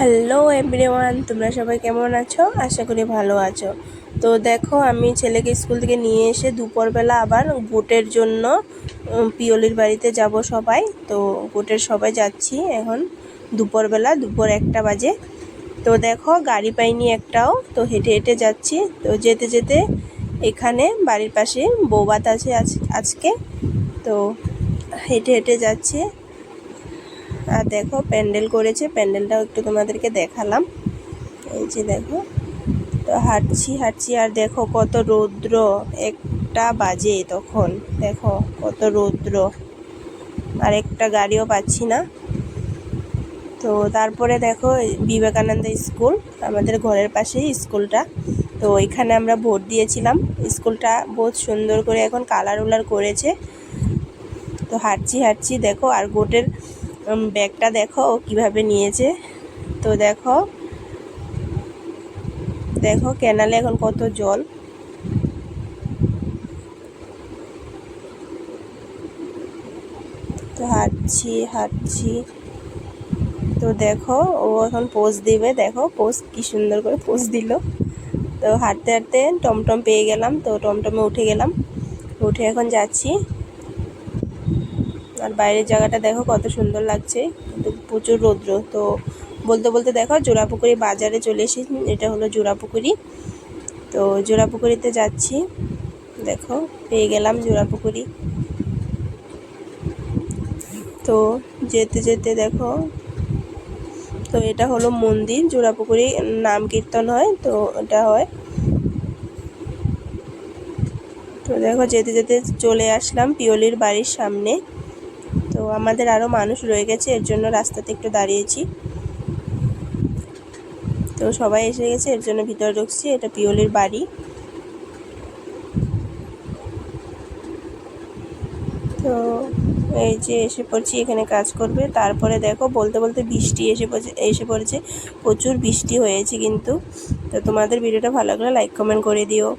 Hello everyone, তোমরা সবাই কেমন আছো? আশা করি ভালো আছো। তো দেখো, আমি ছেলেকে স্কুল থেকে নিয়ে এসে দুপুরবেলা আবার ভোটের জন্য পিওলির বাড়িতে যাব সবাই। তো ভোটের সবাই যাচ্ছি এখন দুপুরবেলা, দুপুর 1টা বাজে। তো দেখো, গাড়ি পাইনি একটাও, তো হেঁটে হেঁটে যাচ্ছি। তো যেতে যেতে এখানে বাড়ির পাশে বৌভাত আছে আজকে, তো হেঁটে হেঁটে যাচ্ছি। আর দেখো, প্যান্ডেল করেছে, প্যান্ডেলটাও একটু তোমাদেরকে দেখালাম। এই যে দেখো, তো হাঁটছি আর দেখো কত রৌদ্র, 1টা বাজে তখন, দেখো কত রৌদ্র, আর একটা গাড়িও পাচ্ছি না। তো তারপরে দেখো বিবেকানন্দ স্কুল, আমাদের ঘরের পাশেই স্কুলটা। তো এখানে আমরা ভোট দিয়েছিলাম। স্কুলটা বহুত সুন্দর করে এখন কালার উলার করেছে। তো হাঁটছি দেখো, আর ভোটের ব্যাগটা দেখো কিভাবে নিয়েছে। তো দেখো ক্যানালে এখন কত জল। তো হাঁটছি তো দেখো, ও এখন পোজ দিবে, দেখো পোজ কি সুন্দর করে পোজ দিল। তো হাঁটতে হাঁটতে টমটম পেয়ে গেলাম, তো টমটমে উঠে গেলাম, উঠে এখন যাচ্ছি। আর বাইরের জায়গাটা দেখো কত সুন্দর লাগছে, কিন্তু প্রচুর রৌদ্র। তো বলতে বলতে দেখো জোড়াপুকুরি বাজারে চলে এসেছি। এটা হলো জোড়াপুকুরি। তো জোড়াপুকুরিতে যাচ্ছি, দেখো পেয়ে গেলাম জোড়াপুকুরি। তো যেতে যেতে দেখো, তো এটা হলো মন্দির, জোড়াপুকুরি নাম কীর্তন হয়, তো এটা হয়। তো দেখো যেতে যেতে চলে আসলাম পিওলির বাড়ির সামনে। তো আমাদের আরও মানুষ রয়ে গেছে, এর জন্য রাস্তাতে একটু দাঁড়িয়েছি। তো সবাই এসে গেছে, এর জন্য ভিতরে ঢুকছি। এটা পিওলির বাড়ি। তো এই যে এসে পড়ছি, এখানে কাজ করবে। তারপরে দেখো বলতে বলতে বৃষ্টি এসে পড়েছে, প্রচুর বৃষ্টি হয়েছে কিন্তু। তো তোমাদের ভিডিওটা ভালো লাগলে লাইক কমেন্ট করে দিও।